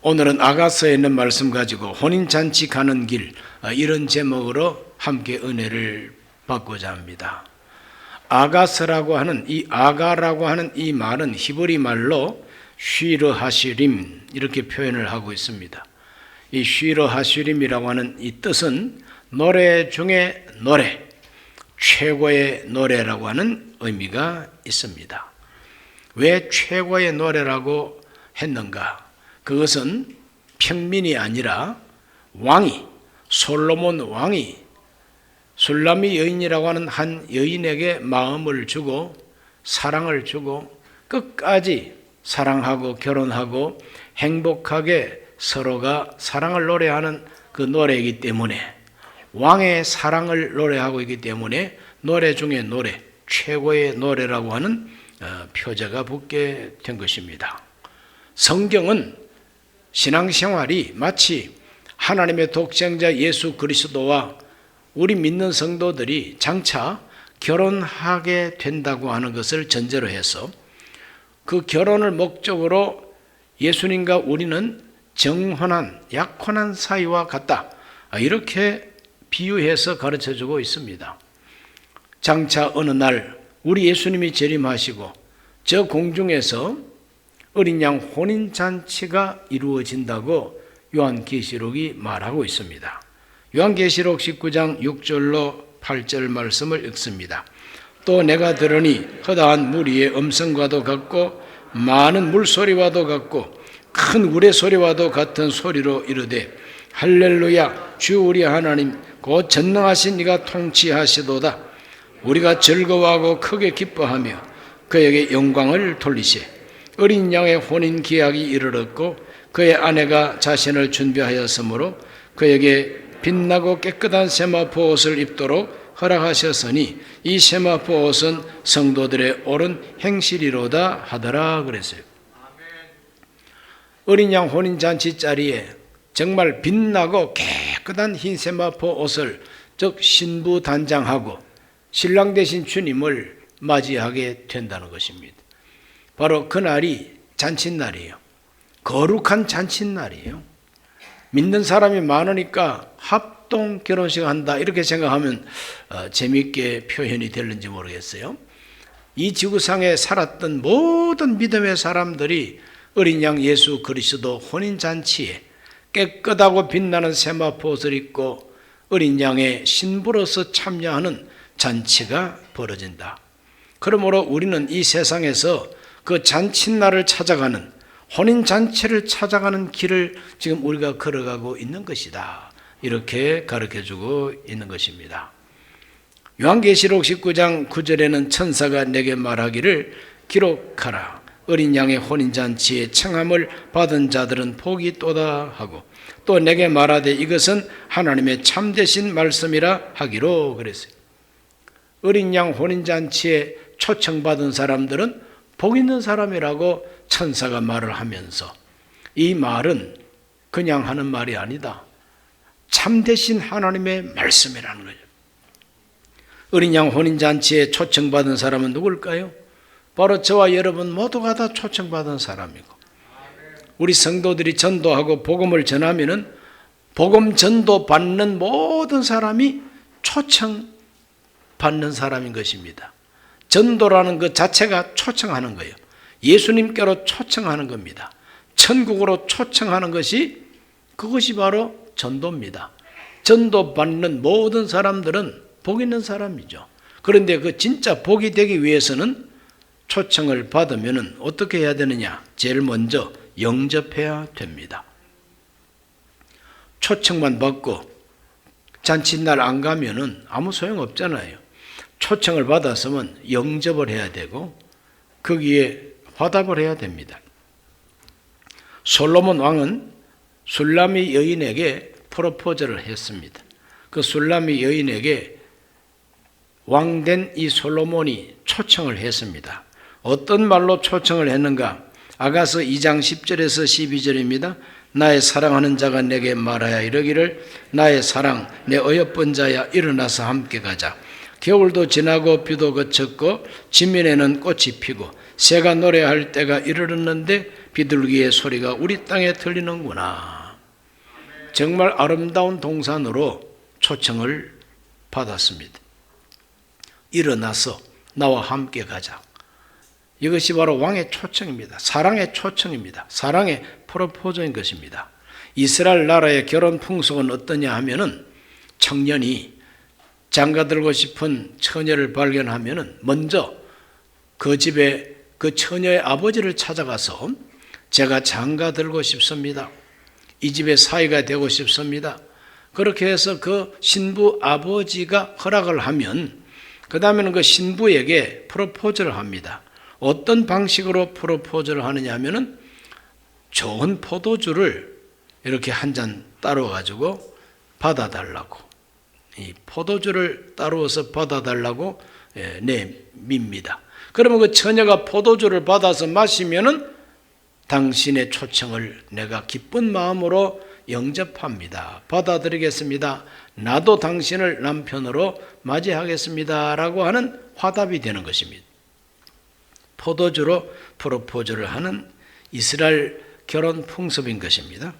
오늘은 아가서에 있는 말씀 가지고 혼인잔치 가는 길, 이런 제목으로 함께 은혜를 받고자 합니다. 아가서라고 하는 아가라고 하는 이 말은 히브리 말로 쉬르 하시림 이렇게 표현을 하고 있습니다. 이 쉬르 하시림이라고 하는 이 뜻은 노래 중에 노래, 최고의 노래라고 하는 의미가 있습니다. 왜 최고의 노래라고 했는가? 그것은 평민이 아니라 왕이, 솔로몬 왕이 술라미 여인이라고 하는 한 여인에게 마음을 주고 사랑을 주고 끝까지 사랑하고 결혼하고 행복하게 서로가 사랑을 노래하는 그 노래이기 때문에, 왕의 사랑을 노래하고 있기 때문에 노래 중에 노래, 최고의 노래라고 하는 표제가 붙게 된 것입니다. 성경은 신앙생활이 마치 하나님의 독생자 예수 그리스도와 우리 믿는 성도들이 장차 결혼하게 된다고 하는 것을 전제로 해서 그 결혼을 목적으로 예수님과 우리는 정혼한, 약혼한 사이와 같다, 이렇게 비유해서 가르쳐주고 있습니다. 장차 어느 날 우리 예수님이 재림하시고 저 공중에서 어린 양 혼인잔치가 이루어진다고 요한계시록이 말하고 있습니다. 요한계시록 19장 6절로 8절 말씀을 읽습니다. 또 내가 들으니 허다한 무리의 음성과도 같고 많은 물소리와도 같고 큰 우레소리와도 같은 소리로 이르되 할렐루야, 주 우리 하나님 곧 전능하신 이가 통치하시도다. 우리가 즐거워하고 크게 기뻐하며 그에게 영광을 돌리세. 어린 양의 혼인 기약이 이르렀고 그의 아내가 자신을 준비하였으므로 그에게 빛나고 깨끗한 세마포 옷을 입도록 허락하셨으니 이 세마포 옷은 성도들의 옳은 행실이로다 하더라 그랬어요. 어린 양 혼인잔치 자리에 정말 빛나고 깨끗한 흰 세마포 옷을, 즉 신부 단장하고 신랑 되신 주님을 맞이하게 된다는 것입니다. 바로 그날이 잔칫날이에요. 거룩한 잔칫날이에요. 믿는 사람이 많으니까 합동 결혼식 한다 이렇게 생각하면 재미있게 표현이 되는지 모르겠어요. 이 지구상에 살았던 모든 믿음의 사람들이 어린 양 예수 그리스도 혼인잔치에 깨끗하고 빛나는 세마포 옷을 입고 어린 양의 신부로서 참여하는 잔치가 벌어진다. 그러므로 우리는 이 세상에서 그 잔칫날을 찾아가는, 혼인잔치를 찾아가는 길을 지금 우리가 걸어가고 있는 것이다, 이렇게 가르쳐주고 있는 것입니다. 요한계시록 19장 9절에는 천사가 내게 말하기를 기록하라. 어린 양의 혼인잔치에 청함을 받은 자들은 복이 있도다 하고 또 내게 말하되 이것은 하나님의 참되신 말씀이라 하기로 그랬어요. 어린 양 혼인잔치에 초청받은 사람들은 복 있는 사람이라고 천사가 말을 하면서, 이 말은 그냥 하는 말이 아니다, 참되신 하나님의 말씀이라는 거죠. 어린 양 혼인잔치에 초청받은 사람은 누굴까요? 바로 저와 여러분 모두가 다 초청받은 사람이고, 우리 성도들이 전도하고 복음을 전하면은 복음 전도 받는 모든 사람이 초청받는 사람인 것입니다. 전도라는 것 자체가 초청하는 거예요. 예수님께로 초청하는 겁니다. 천국으로 초청하는 것이, 그것이 바로 전도입니다. 전도받는 모든 사람들은 복 있는 사람이죠. 그런데 그 진짜 복이 되기 위해서는 초청을 받으면 어떻게 해야 되느냐? 제일 먼저 영접해야 됩니다. 초청만 받고 잔칫날 안 가면은 아무 소용 없잖아요. 초청을 받았으면 영접을 해야 되고 거기에 화답을 해야 됩니다. 솔로몬 왕은 술라미 여인에게 프로포즈를 했습니다. 그 술라미 여인에게 왕된 이 솔로몬이 초청을 했습니다. 어떤 말로 초청을 했는가? 아가서 2장 10절에서 12절입니다. 나의 사랑하는 자가 내게 말하여 이르기를 나의 사랑, 내 어여쁜 자야, 일어나서 함께 가자. 겨울도 지나고 비도 그쳤고 지면에는 꽃이 피고 새가 노래할 때가 이르렀는데 비둘기의 소리가 우리 땅에 들리는구나. 정말 아름다운 동산으로 초청을 받았습니다. 일어나서 나와 함께 가자. 이것이 바로 왕의 초청입니다. 사랑의 초청입니다. 사랑의 프로포즈인 것입니다. 이스라엘 나라의 결혼 풍속은 어떠냐 하면은 청년이 장가들고 싶은 처녀를 발견하면은 먼저 그 집에 그 처녀의 아버지를 찾아가서 제가 장가들고 싶습니다. 이 집의 사위가 되고 싶습니다. 그렇게 해서 그 신부 아버지가 허락을 하면 그 다음에는 그 신부에게 프로포즈를 합니다. 어떤 방식으로 프로포즈를 하느냐 하면은 좋은 포도주를 이렇게 한 잔 따로 가지고 받아달라고, 이 포도주를 따로서 받아달라고 내밉니다. 그러면 그 처녀가 포도주를 받아서 마시면은 당신의 초청을 내가 기쁜 마음으로 영접합니다. 받아들이겠습니다. 나도 당신을 남편으로 맞이하겠습니다. 라고 하는 화답이 되는 것입니다. 포도주로 프로포즈를 하는 이스라엘 결혼 풍습인 것입니다.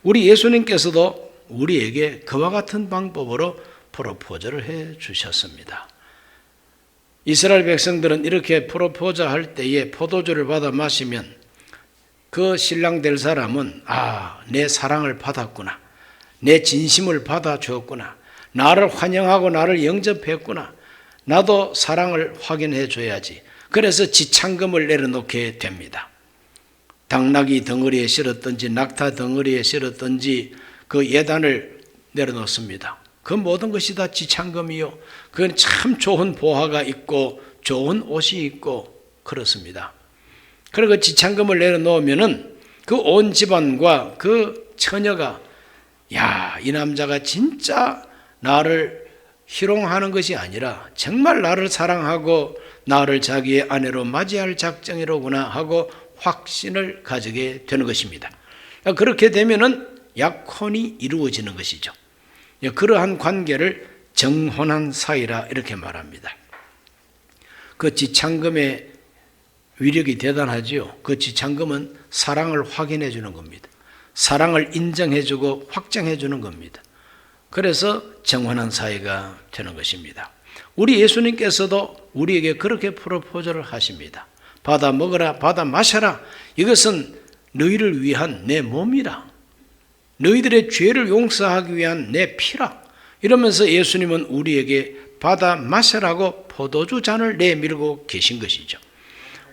우리 예수님께서도 우리에게 그와 같은 방법으로 프로포즈를 해 주셨습니다. 이스라엘 백성들은 이렇게 프로포즈 할 때에 포도주를 받아 마시면 그 신랑 될 사람은 내 사랑을 받았구나, 내 진심을 받아주었구나, 나를 환영하고 나를 영접했구나, 나도 사랑을 확인해 줘야지. 그래서 지창금을 내려놓게 됩니다. 당나귀 덩어리에 실었든지 낙타 덩어리에 실었든지 그 예단을 내려놓습니다. 그 모든 것이 다 지창금이요. 그건 참 좋은 보화가 있고 좋은 옷이 있고 그렇습니다. 그리고 지창금을 내려놓으면은 그 온 집안과 그 처녀가 이 남자가 진짜 나를 희롱하는 것이 아니라 정말 나를 사랑하고 나를 자기의 아내로 맞이할 작정이로구나 하고 확신을 가지게 되는 것입니다. 그렇게 되면은 약혼이 이루어지는 것이죠. 그러한 관계를 정혼한 사이라 이렇게 말합니다. 그 지창금의 위력이 대단하지요. 그 지창금은 사랑을 확인해 주는 겁니다. 사랑을 인정해 주고 확정해 주는 겁니다. 그래서 정혼한 사이가 되는 것입니다. 우리 예수님께서도 우리에게 그렇게 프로포즈를 하십니다. 받아 먹어라, 받아 마셔라. 이것은 너희를 위한 내 몸이라. 너희들의 죄를 용서하기 위한 내 피라. 이러면서 예수님은 우리에게 받아 마셔라고 포도주 잔을 내밀고 계신 것이죠.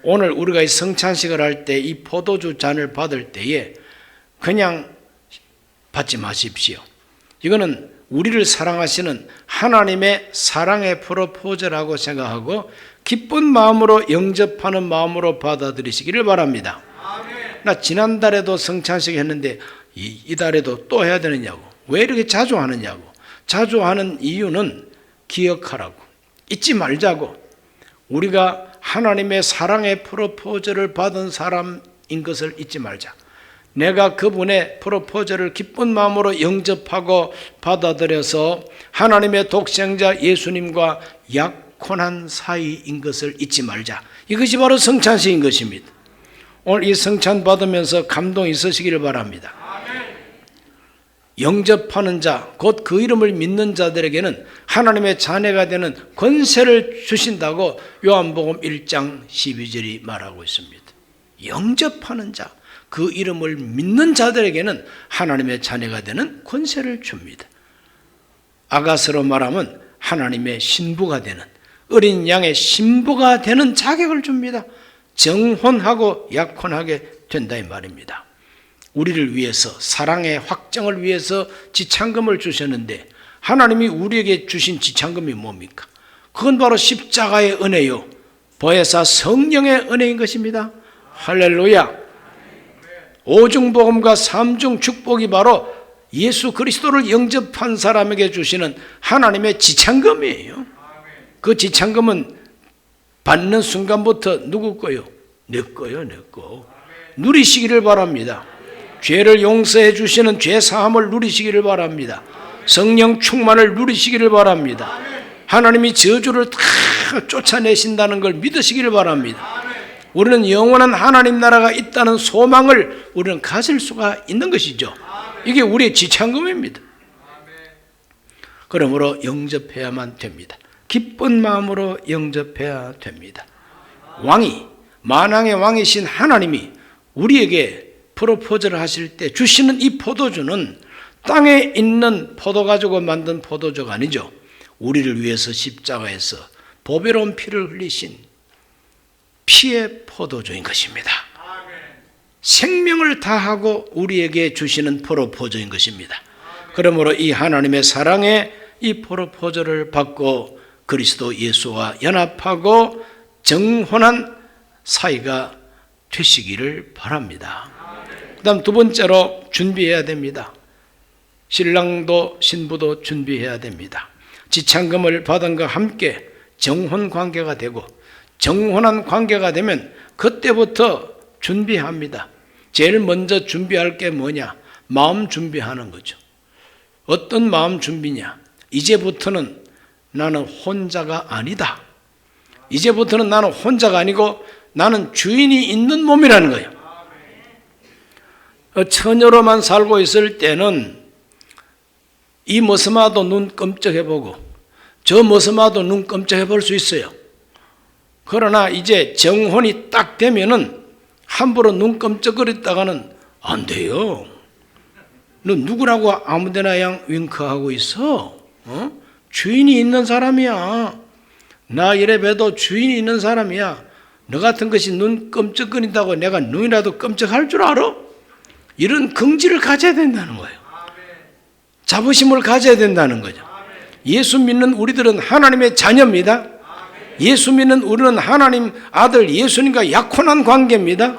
오늘 우리가 성찬식을 할 때 이 포도주 잔을 받을 때에 그냥 받지 마십시오. 이거는 우리를 사랑하시는 하나님의 사랑의 프로포즈라고 생각하고 기쁜 마음으로 영접하는 마음으로 받아들이시기를 바랍니다. 나 지난달에도 성찬식 했는데 이 달에도 또 해야 되느냐고. 왜 이렇게 자주 하느냐고. 자주 하는 이유는 기억하라고, 잊지 말자고. 우리가 하나님의 사랑의 프로포즈를 받은 사람인 것을 잊지 말자. 내가 그분의 프로포즈를 기쁜 마음으로 영접하고 받아들여서 하나님의 독생자 예수님과 약혼한 사이인 것을 잊지 말자. 이것이 바로 성찬식인 것입니다. 오늘 이 성찬 받으면서 감동 있으시기를 바랍니다. 영접하는 자, 곧 그 이름을 믿는 자들에게는 하나님의 자녀가 되는 권세를 주신다고 요한복음 1장 12절이 말하고 있습니다. 영접하는 자, 그 이름을 믿는 자들에게는 하나님의 자녀가 되는 권세를 줍니다. 아가서로 말하면 하나님의 신부가 되는, 어린 양의 신부가 되는 자격을 줍니다. 정혼하고 약혼하게 된다 이 말입니다. 우리를 위해서, 사랑의 확정을 위해서 지창금을 주셨는데 하나님이 우리에게 주신 지창금이 뭡니까? 그건 바로 십자가의 은혜요, 보혜사 성령의 은혜인 것입니다. 할렐루야. 오중복음과 삼중 축복이 바로 예수 그리스도를 영접한 사람에게 주시는 하나님의 지창금이에요. 그 지창금은 받는 순간부터 누구 거요? 내 거요, 내 거. 누리시기를 바랍니다. 죄를 용서해 주시는 죄 사함을 누리시기를 바랍니다. 성령 충만을 누리시기를 바랍니다. 하나님이 저주를 다 쫓아내신다는 걸 믿으시기를 바랍니다. 우리는 영원한 하나님 나라가 있다는 소망을 우리는 가질 수가 있는 것이죠. 이게 우리의 지참금입니다. 그러므로 영접해야만 됩니다. 기쁜 마음으로 영접해야 됩니다. 왕이, 만왕의 왕이신 하나님이 우리에게 프로포즈를 하실 때 주시는 이 포도주는 땅에 있는 포도 가지고 만든 포도주가 아니죠. 우리를 위해서 십자가에서 보배로운 피를 흘리신 피의 포도주인 것입니다. 생명을 다하고 우리에게 주시는 프로포즈인 것입니다. 그러므로 이 하나님의 사랑의 이 프로포즈를 받고 그리스도 예수와 연합하고 정혼한 사이가 되시기를 바랍니다. 그 다음 두 번째로 준비해야 됩니다. 신랑도 신부도 준비해야 됩니다. 지참금을 받은 것과 함께 정혼 관계가 되고 정혼한 관계가 되면 그때부터 준비합니다. 제일 먼저 준비할 게 뭐냐? 마음 준비하는 거죠. 어떤 마음 준비냐? 이제부터는 나는 혼자가 아니다. 이제부터는 나는 혼자가 아니고 나는 주인이 있는 몸이라는 거예요. 처녀로만 살고 있을 때는 이 머스마도 눈 끔찍해보고 저 머스마도 눈 끔찍해볼 수 있어요. 그러나 이제 정혼이 딱 되면은 함부로 눈 끔찍거렸다가는 안 돼요. 너 누구라고 아무데나 그냥 윙크하고 있어? 주인이 있는 사람이야. 나 이래 봬도 주인이 있는 사람이야. 너 같은 것이 눈 끔찍거린다고 내가 눈이라도 끔찍할 줄 알아? 이런 긍지를 가져야 된다는 거예요. 자부심을 가져야 된다는 거죠. 예수 믿는 우리들은 하나님의 자녀입니다. 예수 믿는 우리는 하나님 아들 예수님과 약혼한 관계입니다.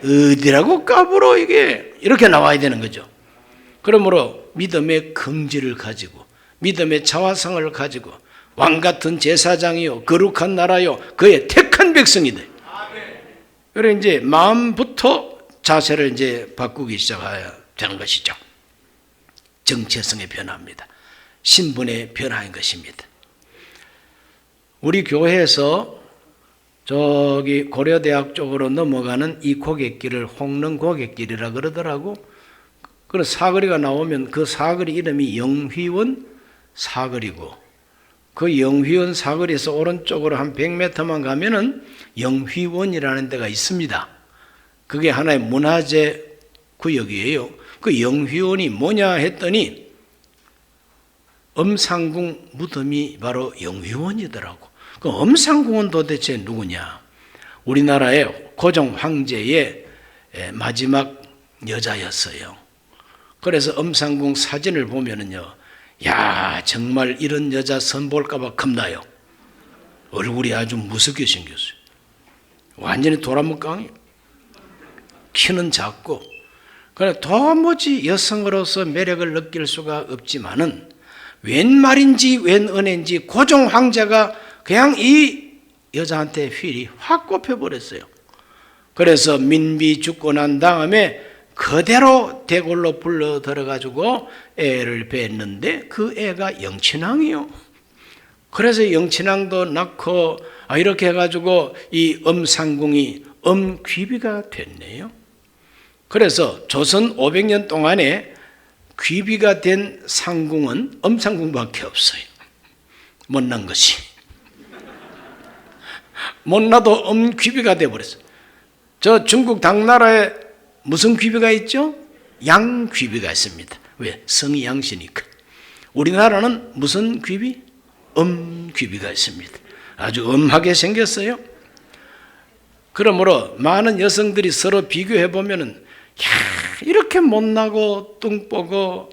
어디라고 까불어 이게 이렇게 나와야 되는 거죠. 그러므로 믿음의 긍지를 가지고 믿음의 자화상을 가지고 왕같은 제사장이요 거룩한 나라요 그의 택한 백성이 돼. 그래 이제 마음부터 자세를 이제 바꾸기 시작해야 되는 것이죠. 정체성의 변화입니다. 신분의 변화인 것입니다. 우리 교회에서 저기 고려대학 쪽으로 넘어가는 이 고갯길을 홍릉 고갯길이라 그러더라고. 그래서 사거리가 나오면 그 사거리 이름이 영휘원 사거리고 그 영휘원 사거리에서 오른쪽으로 한 100m만 가면은 영휘원이라는 데가 있습니다. 그게 하나의 문화재 구역이에요. 그 영휘원이 뭐냐 했더니 엄상궁 무덤이 바로 영휘원이더라고. 그 엄상궁은 도대체 누구냐? 우리나라의 고종 황제의 마지막 여자였어요. 그래서 엄상궁 사진을 보면은요, 야 정말 이런 여자 선볼까봐 겁나요. 얼굴이 아주 무섭게 생겼어요. 완전히 도라묵강이에요. 키는 작고, 그래 도무지 여성으로서 매력을 느낄 수가 없지만은 웬 말인지 웬 은혜인지 고종 황제가 그냥 이 여자한테 휠이 확 꼽혀버렸어요. 그래서 민비 죽고 난 다음에 그대로 대궐로 불러 들어가지고 애를 뵀는데 그 애가 영친왕이요. 그래서 영친왕도 낳고 이렇게 해가지고 이 엄상궁이 엄귀비가 됐네요. 그래서 조선 500년 동안에 귀비가 된 상궁은 엄상궁밖에 없어요. 못난 것이. 못나도 엄귀비가 돼버렸어요. 저 중국 당나라에 무슨 귀비가 있죠? 양귀비가 있습니다. 왜? 성이 양씨니까. 우리나라는 무슨 귀비? 엄귀비가 있습니다. 아주 엄하게 생겼어요. 그러므로 많은 여성들이 서로 비교해 보면은 이렇게 못나고 뚱보고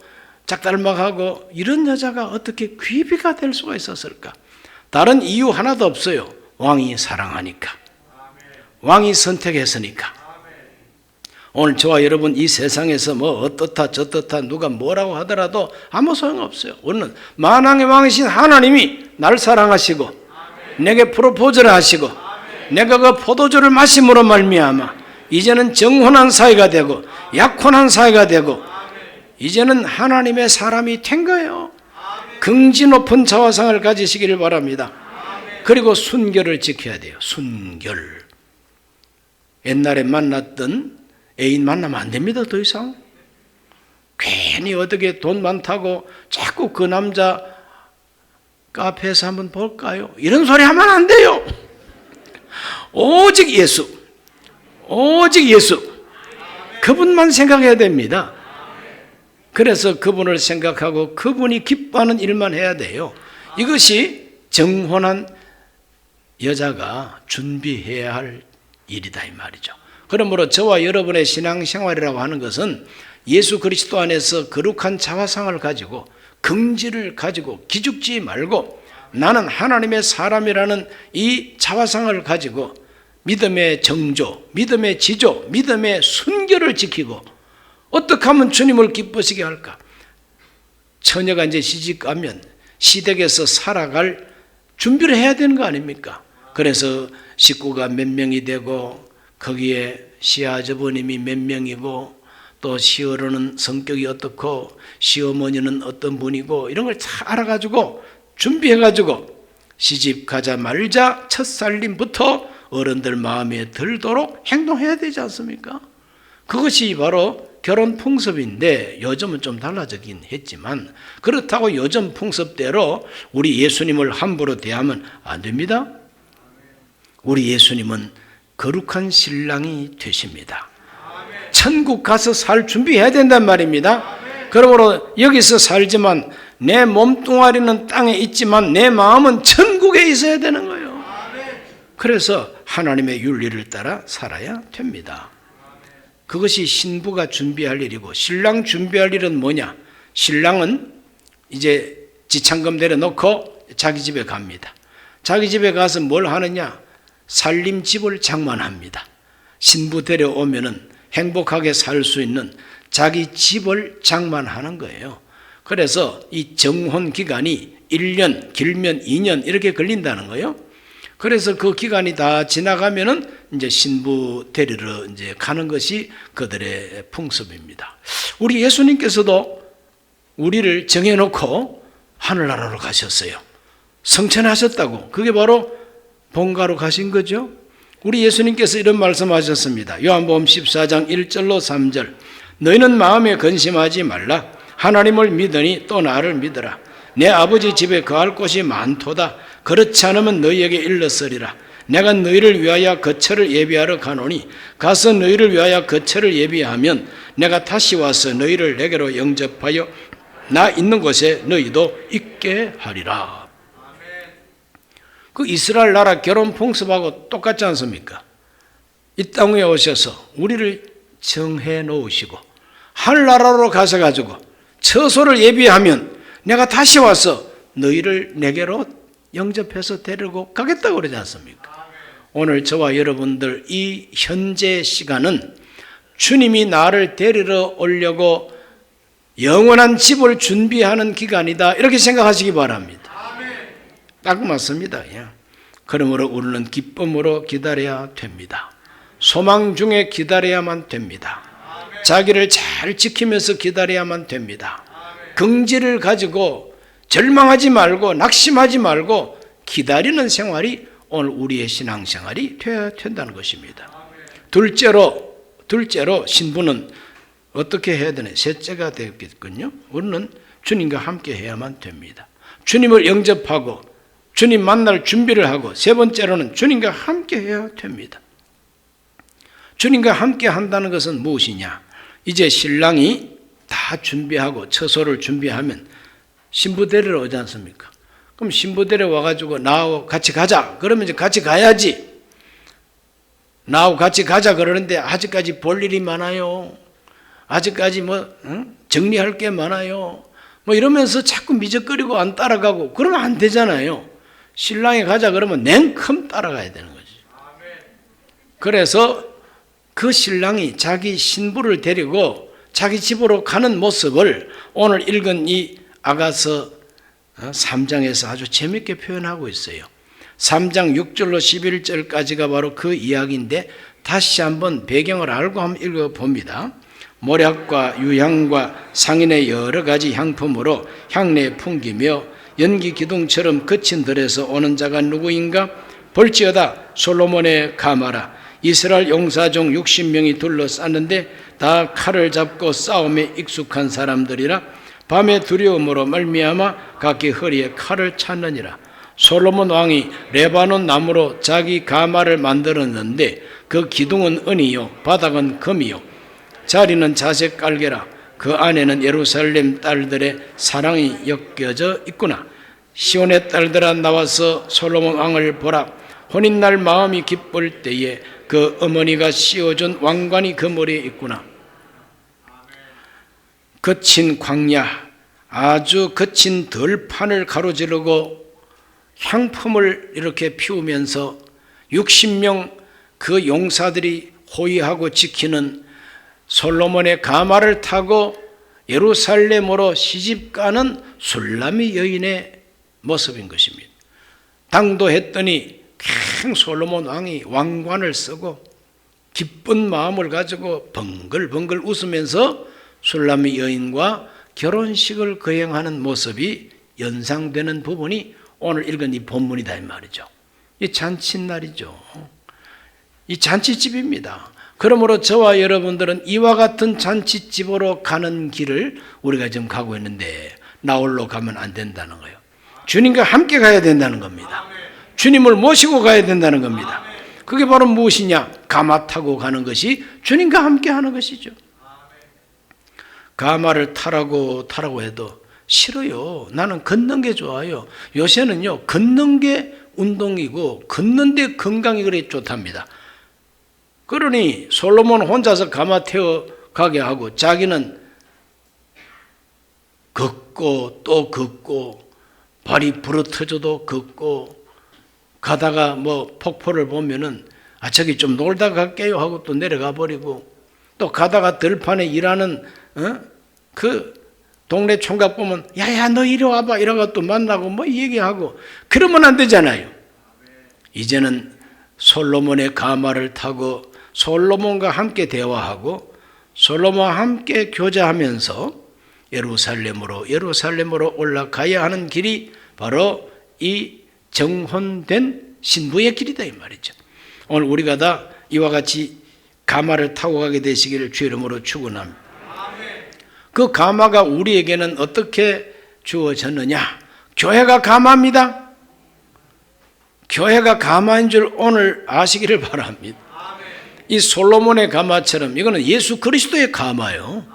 작달막하고 이런 여자가 어떻게 귀비가 될 수가 있었을까? 다른 이유 하나도 없어요. 왕이 사랑하니까. 왕이 선택했으니까. 오늘 저와 여러분 이 세상에서 뭐 어떻다 저떻다 누가 뭐라고 하더라도 아무 소용없어요. 우리는 만왕의 왕이신 하나님이 날 사랑하시고 내게 프로포즈를 하시고 내가 그 포도주를 마심으로 말미암아 이제는 정혼한 사이가 되고 약혼한 사이가 되고 이제는 하나님의 사람이 된 거예요. 긍지 높은 자화상을 가지시기를 바랍니다. 그리고 순결을 지켜야 돼요. 순결. 옛날에 만났던 애인 만나면 안 됩니다. 더 이상. 괜히 어떻게 돈 많다고 자꾸 그 남자 카페에서 한번 볼까요? 이런 소리 하면 안 돼요. 오직 예수, 오직 예수, 그분만 생각해야 됩니다. 그래서 그분을 생각하고 그분이 기뻐하는 일만 해야 돼요. 이것이 정혼한 여자가 준비해야 할 일이다 이 말이죠. 그러므로 저와 여러분의 신앙생활이라고 하는 것은 예수 그리스도 안에서 거룩한 자화상을 가지고 긍지를 가지고 기죽지 말고 나는 하나님의 사람이라는 이 자화상을 가지고 믿음의 정조, 믿음의 지조, 믿음의 순결을 지키고 어떻게 하면 주님을 기쁘시게 할까? 처녀가 이제 시집가면 시댁에서 살아갈 준비를 해야 되는 거 아닙니까? 그래서 식구가 몇 명이 되고 거기에 시아버님이 몇 명이고 또 시어른은 성격이 어떻고 시어머니는 어떤 분이고 이런 걸 다 알아가지고 준비해가지고 시집 가자 말자 첫 살림부터 어른들 마음에 들도록 행동해야 되지 않습니까? 그것이 바로 결혼 풍습인데 요즘은 좀 달라지긴 했지만 그렇다고 요즘 풍습대로 우리 예수님을 함부로 대하면 안 됩니다. 우리 예수님은 거룩한 신랑이 되십니다. 천국 가서 살 준비해야 된단 말입니다. 그러므로 여기서 살지만 내 몸뚱아리는 땅에 있지만 내 마음은 천국에 있어야 되는 거예요. 그래서 하나님의 윤리를 따라 살아야 됩니다. 그것이 신부가 준비할 일이고 신랑 준비할 일은 뭐냐? 신랑은 이제 지창금 내려놓고 자기 집에 갑니다. 자기 집에 가서 뭘 하느냐? 살림집을 장만합니다. 신부 데려오면은 행복하게 살 수 있는 자기 집을 장만하는 거예요. 그래서 이 정혼 기간이 1년, 길면 2년 이렇게 걸린다는 거예요. 그래서 그 기간이 다 지나가면은 이제 신부 데리러 이제 가는 것이 그들의 풍습입니다. 우리 예수님께서도 우리를 정해놓고 하늘나라로 가셨어요. 성천하셨다고. 그게 바로 본가로 가신 거죠. 우리 예수님께서 이런 말씀하셨습니다. 요한복음 14장 1절로 3절. 너희는 마음에 근심하지 말라. 하나님을 믿으니 또 나를 믿으라. 내 아버지 집에 거할 곳이 많도다. 그렇지 않으면 너희에게 일렀으리라. 내가 너희를 위하여 거처를 예비하러 가노니 가서 너희를 위하여 거처를 예비하면 내가 다시 와서 너희를 내게로 영접하여 나 있는 곳에 너희도 있게 하리라. 그 이스라엘 나라 결혼 풍습하고 똑같지 않습니까? 이 땅에 오셔서 우리를 정해 놓으시고 하늘나라로 가셔가지고 처소를 예비하면 내가 다시 와서 너희를 내게로 영접해서 데리고 가겠다고 그러지 않습니까? 오늘 저와 여러분들 이 현재 시간은 주님이 나를 데리러 오려고 영원한 집을 준비하는 기간이다 이렇게 생각하시기 바랍니다. 딱 맞습니다. 그러므로 우리는 기쁨으로 기다려야 됩니다. 소망 중에 기다려야만 됩니다. 자기를 잘 지키면서 기다려야만 됩니다. 긍지를 가지고 절망하지 말고 낙심하지 말고 기다리는 생활이 오늘 우리의 신앙생활이 되어야 된다는 것입니다. 둘째로 신부는 어떻게 해야 되나? 셋째가 되겠군요. 우리는 주님과 함께 해야만 됩니다. 주님을 영접하고 주님 만날 준비를 하고 세 번째로는 주님과 함께 해야 됩니다. 주님과 함께 한다는 것은 무엇이냐? 이제 신랑이 다 준비하고 처소를 준비하면 신부 데리러 오지 않습니까? 그럼 신부 데려와가지고 나하고 같이 가자. 그러면 이제 같이 가야지. 나하고 같이 가자 그러는데 아직까지 볼 일이 많아요. 아직까지 정리할 게 많아요. 이러면서 자꾸 미적거리고 안 따라가고 그러면 안 되잖아요. 신랑이 가자 그러면 냉큼 따라가야 되는 거지. 그래서 그 신랑이 자기 신부를 데리고 자기 집으로 가는 모습을 오늘 읽은 이 아가서 3장에서 아주 재밌게 표현하고 있어요. 3장 6절로 11절까지가 바로 그 이야기인데 다시 한번 배경을 알고 한번 읽어봅니다. 모략과 유향과 상인의 여러 가지 향품으로 향내 풍기며 연기 기둥처럼 거친 들에서 오는 자가 누구인가? 볼지어다 솔로몬의 가마라. 이스라엘 용사중 60명이 둘러쌌는데 다 칼을 잡고 싸움에 익숙한 사람들이라 밤의 두려움으로 말미암아 각기 허리에 칼을 찼느니라. 솔로몬 왕이 레바논 나무로 자기 가마를 만들었는데 그 기둥은 은이요 바닥은 금이요 자리는 자색 깔개라. 그 안에는 예루살렘 딸들의 사랑이 엮여져 있구나. 시온의 딸들아 나와서 솔로몬 왕을 보라. 혼인날 마음이 기쁠 때에 그 어머니가 씌워준 왕관이 그 머리에 있구나. 거친 광야, 아주 거친 들판을 가로지르고 향품을 이렇게 피우면서 60명 그 용사들이 호위하고 지키는 솔로몬의 가마를 타고 예루살렘으로 시집가는 술람이 여인의 모습인 것입니다. 당도했더니 솔로몬 왕이 왕관을 쓰고 기쁜 마음을 가지고 벙글벙글 웃으면서 술람이 여인과 결혼식을 거행하는 모습이 연상되는 부분이 오늘 읽은 이 본문이다 이 말이죠. 이 잔칫날이죠. 이 잔치집입니다. 그러므로 저와 여러분들은 이와 같은 잔치집으로 가는 길을 우리가 지금 가고 있는데 나홀로 가면 안 된다는 거예요. 주님과 함께 가야 된다는 겁니다. 주님을 모시고 가야 된다는 겁니다. 그게 바로 무엇이냐? 가마 타고 가는 것이 주님과 함께 하는 것이죠. 가마를 타라고 해도 싫어요. 나는 걷는 게 좋아요. 요새는요 걷는 게 운동이고 걷는 데 건강이 그래 좋답니다. 그러니 솔로몬 혼자서 가마 태워 가게 하고 자기는 걷고 또 걷고 발이 부러터져도 걷고 가다가 뭐 폭포를 보면은 저기 좀 놀다 갈게요 하고 또 내려가 버리고 또 가다가 들판에 일하는 그 동네 총각 보면 야야 너 이리 와봐 이러고 또 만나고 뭐 얘기하고 그러면 안 되잖아요. 이제는 솔로몬의 가마를 타고 솔로몬과 함께 대화하고 솔로몬과 함께 교제하면서 예루살렘으로 올라가야 하는 길이 바로 이 정혼된 신부의 길이다 이 말이죠. 오늘 우리가 다 이와 같이 가마를 타고 가게 되시기를 주 이름으로 축원합니다. 그 가마가 우리에게는 어떻게 주어졌느냐? 교회가 가마입니다. 교회가 가마인 줄 오늘 아시기를 바랍니다. 이 솔로몬의 가마처럼 이거는 예수 그리스도의 가마예요.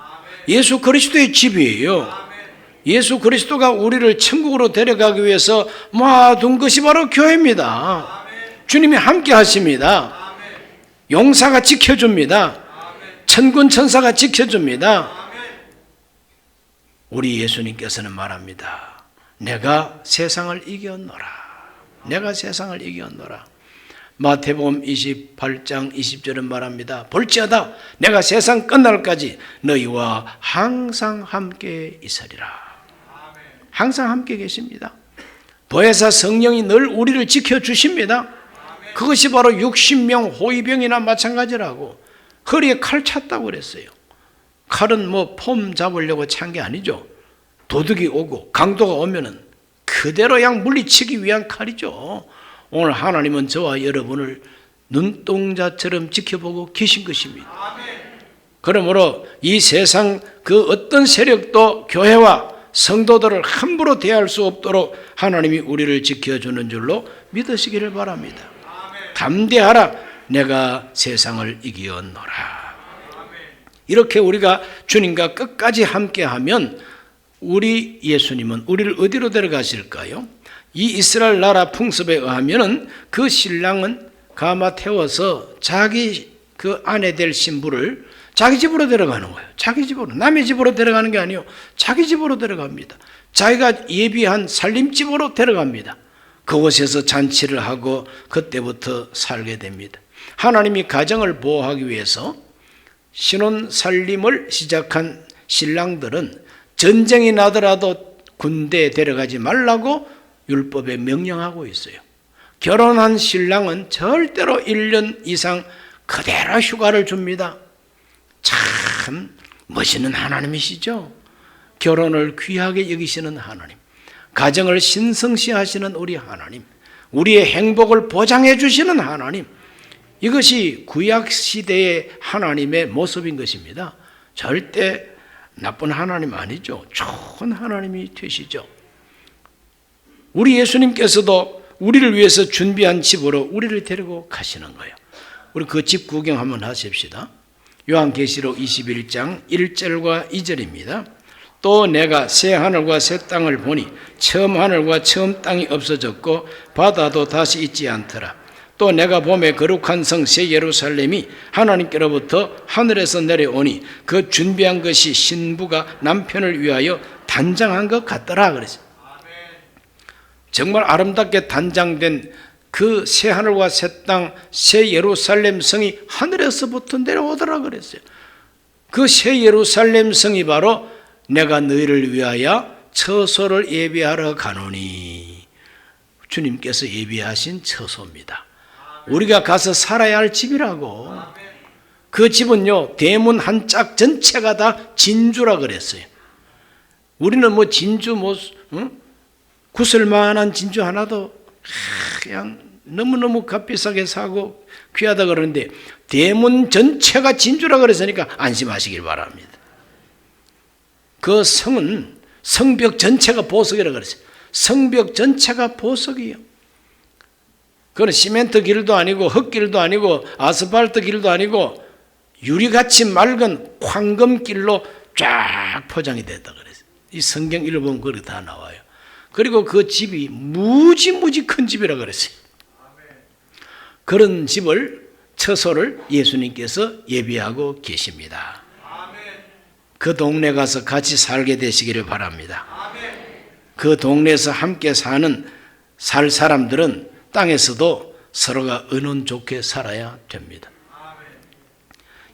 예수 그리스도의 집이에요. 예수 그리스도가 우리를 천국으로 데려가기 위해서 모아둔 것이 바로 교회입니다. 주님이 함께 하십니다. 용사가 지켜줍니다. 천군 천사가 지켜줍니다. 우리 예수님께서는 말합니다. 내가 세상을 이겼노라. 내가 세상을 이겼노라. 마태복음 28장 20절은 말합니다. 볼지어다 내가 세상 끝날까지 너희와 항상 함께 있으리라. 항상 함께 계십니다. 보혜사 성령이 늘 우리를 지켜주십니다. 그것이 바로 60명 호위병이나 마찬가지라고. 허리에 칼 찼다고 그랬어요. 칼은 뭐 폼 잡으려고 찬 게 아니죠. 도둑이 오고 강도가 오면은 그대로 그냥 물리치기 위한 칼이죠. 오늘 하나님은 저와 여러분을 눈동자처럼 지켜보고 계신 것입니다. 그러므로 이 세상 그 어떤 세력도 교회와 성도들을 함부로 대할 수 없도록 하나님이 우리를 지켜주는 줄로 믿으시기를 바랍니다. 담대하라 내가 세상을 이기었노라. 이렇게 우리가 주님과 끝까지 함께하면 우리 예수님은 우리를 어디로 데려가실까요? 이 이스라엘 나라 풍습에 의하면은 그 신랑은 가마 태워서 자기 그 아내 될 신부를 자기 집으로 데려가는 거예요. 자기 집으로. 남의 집으로 데려가는 게 아니에요. 자기 집으로 데려갑니다. 자기가 예비한 살림집으로 데려갑니다. 그곳에서 잔치를 하고 그때부터 살게 됩니다. 하나님이 가정을 보호하기 위해서 신혼 살림을 시작한 신랑들은 전쟁이 나더라도 군대에 데려가지 말라고 율법에 명령하고 있어요. 결혼한 신랑은 절대로 1년 이상 그대로 휴가를 줍니다. 참 멋있는 하나님이시죠. 결혼을 귀하게 여기시는 하나님, 가정을 신성시하시는 우리 하나님, 우리의 행복을 보장해 주시는 하나님, 이것이 구약 시대의 하나님의 모습인 것입니다. 절대 나쁜 하나님 아니죠. 좋은 하나님이 되시죠. 우리 예수님께서도 우리를 위해서 준비한 집으로 우리를 데리고 가시는 거예요. 우리 그 집 구경 한번 하십시다. 요한계시록 21장 1절과 2절입니다. 또 내가 새 하늘과 새 땅을 보니 처음 하늘과 처음 땅이 없어졌고 바다도 다시 있지 않더라. 또 내가 봄에 거룩한 성 새 예루살렘이 하나님께로부터 하늘에서 내려오니 그 준비한 것이 신부가 남편을 위하여 단장한 것 같더라 그랬어요. 정말 아름답게 단장된 그 새 하늘과 새 땅, 새 예루살렘 성이 하늘에서부터 내려오더라 그랬어요. 그 새 예루살렘 성이 바로 내가 너희를 위하여 처소를 예비하러 가노니, 주님께서 예비하신 처소입니다. 우리가 가서 살아야 할 집이라고. 그 집은요, 대문 한 짝 전체가 다 진주라 그랬어요. 우리는 뭐 진주 구슬만한 진주 하나도 그냥 너무너무 값비싸게 사고 귀하다 그러는데 대문 전체가 진주라 그랬으니까 안심하시길 바랍니다. 그 성은 성벽 전체가 보석이라 그랬어요. 성벽 전체가 보석이에요. 그건 시멘트 길도 아니고 흙길도 아니고 아스팔트 길도 아니고 유리같이 맑은 황금길로 쫙 포장이 됐다 그랬어요. 이 성경 읽어보면 그렇게 다 나와요. 그리고 그 집이 무지무지 큰 집이라 그랬어요. 그런 집을, 처소를 예수님께서 예비하고 계십니다. 그 동네 가서 같이 살게 되시기를 바랍니다. 그 동네에서 함께 살 사람들은 땅에서도 서로가 은은 좋게 살아야 됩니다.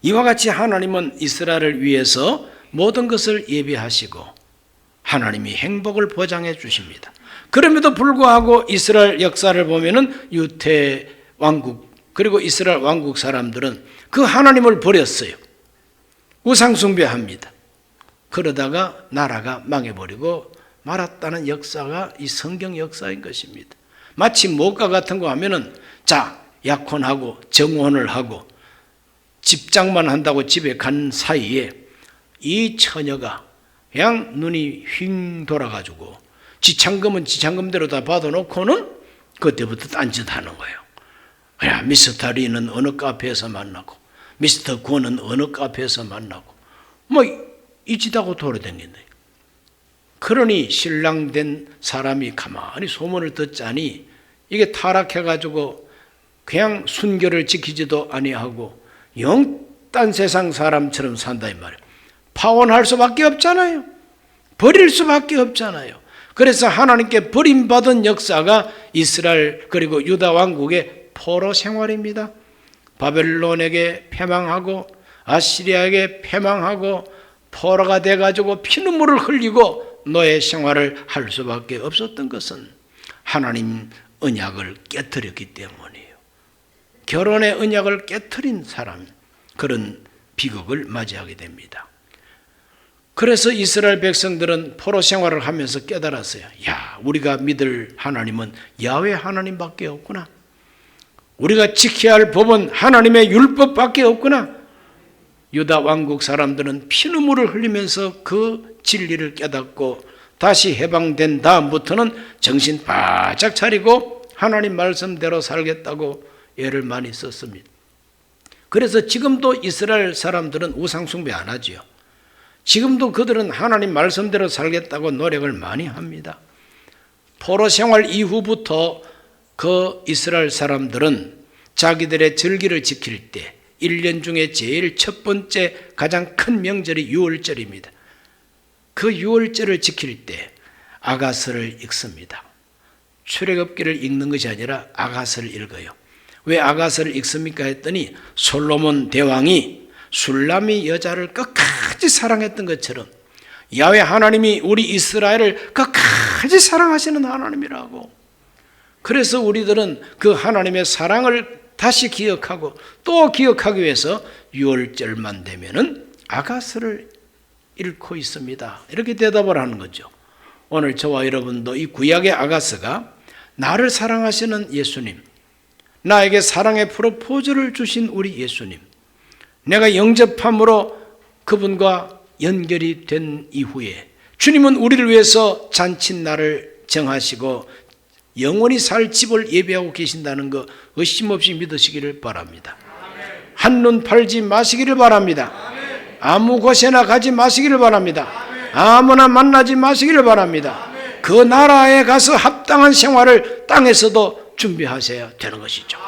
이와 같이 하나님은 이스라엘을 위해서 모든 것을 예비하시고 하나님이 행복을 보장해 주십니다. 그럼에도 불구하고 이스라엘 역사를 보면은 유대 왕국 그리고 이스라엘 왕국 사람들은 그 하나님을 버렸어요. 우상 숭배합니다. 그러다가 나라가 망해버리고 말았다는 역사가 이 성경 역사인 것입니다. 마치 목과 같은 거 하면은 약혼하고 정혼을 하고 집장만 한다고 집에 간 사이에 이 처녀가 그냥 눈이 휙 돌아가지고 지참금은 지참금대로 다 받아놓고는 그때부터 딴짓하는 거예요. 그래, 미스터 리는 어느 카페에서 만나고 미스터 권은 어느 카페에서 만나고 이 짓하고 돌아다닌다. 그러니 신랑 된 사람이 가만히 소문을 듣자니 이게 타락해가지고 그냥 순결을 지키지도 아니하고 영딴 세상 사람처럼 산다 이 말이에요. 파혼할 수밖에 없잖아요. 버릴 수밖에 없잖아요. 그래서 하나님께 버림받은 역사가 이스라엘 그리고 유다 왕국의 포로 생활입니다. 바벨론에게 패망하고 아시리아에게 패망하고 포로가 돼가지고 피눈물을 흘리고 노예 생활을 할 수밖에 없었던 것은 하나님 언약을 깨뜨렸기 때문이에요. 결혼의 언약을 깨뜨린 사람, 그런 비극을 맞이하게 됩니다. 그래서 이스라엘 백성들은 포로 생활을 하면서 깨달았어요. 우리가 믿을 하나님은 야훼 하나님밖에 없구나. 우리가 지켜야 할 법은 하나님의 율법밖에 없구나. 유다 왕국 사람들은 피눈물을 흘리면서 그 진리를 깨닫고 다시 해방된 다음부터는 정신 바짝 차리고 하나님 말씀대로 살겠다고 애를 많이 썼습니다. 그래서 지금도 이스라엘 사람들은 우상 숭배 안 하지요. 지금도 그들은 하나님 말씀대로 살겠다고 노력을 많이 합니다. 포로 생활 이후부터 그 이스라엘 사람들은 자기들의 절기를 지킬 때 1년 중에 제일 첫 번째 가장 큰 명절이 유월절입니다. 그 유월절을 지킬 때 아가서를 읽습니다. 출애굽기를 읽는 것이 아니라 아가서를 읽어요. 왜 아가서를 읽습니까 했더니 솔로몬 대왕이 술람이 여자를 끝까지 사랑했던 것처럼 야훼 하나님이 우리 이스라엘을 끝까지 사랑하시는 하나님이라고. 그래서 우리들은 그 하나님의 사랑을 다시 기억하고 또 기억하기 위해서 유월절만 되면은 아가서를 읽고 있습니다. 이렇게 대답을 하는 거죠. 오늘 저와 여러분도 이 구약의 아가서가 나를 사랑하시는 예수님, 나에게 사랑의 프로포즈를 주신 우리 예수님, 내가 영접함으로 그분과 연결이 된 이후에 주님은 우리를 위해서 잔칫날을 정하시고 영원히 살 집을 예비하고 계신다는 거 의심 없이 믿으시기를 바랍니다. 한눈 팔지 마시기를 바랍니다. 아무 곳에나 가지 마시기를 바랍니다. 아무나 만나지 마시기를 바랍니다. 그 나라에 가서 합당한 생활을 땅에서도 준비하셔야 되는 것이죠.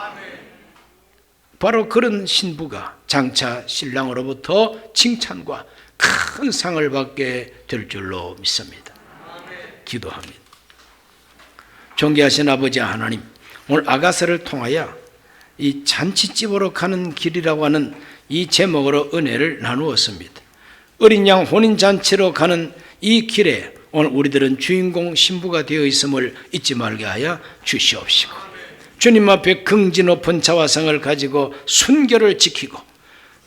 바로 그런 신부가 장차 신랑으로부터 칭찬과 큰 상을 받게 될 줄로 믿습니다. 기도합니다. 존귀하신 아버지 하나님, 오늘 아가서를 통하여 이 잔치집으로 가는 길이라고 하는 이 제목으로 은혜를 나누었습니다. 어린 양 혼인잔치로 가는 이 길에 오늘 우리들은 주인공 신부가 되어 있음을 잊지 말게 하여 주시옵시고, 주님 앞에 긍지 높은 자화상을 가지고 순결을 지키고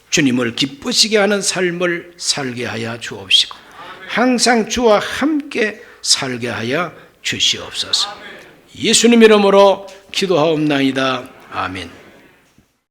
주님을 기쁘시게 하는 삶을 살게 하여 주옵시고, 항상 주와 함께 살게 하여 주시옵소서. 예수님 이름으로 기도하옵나이다. 아멘.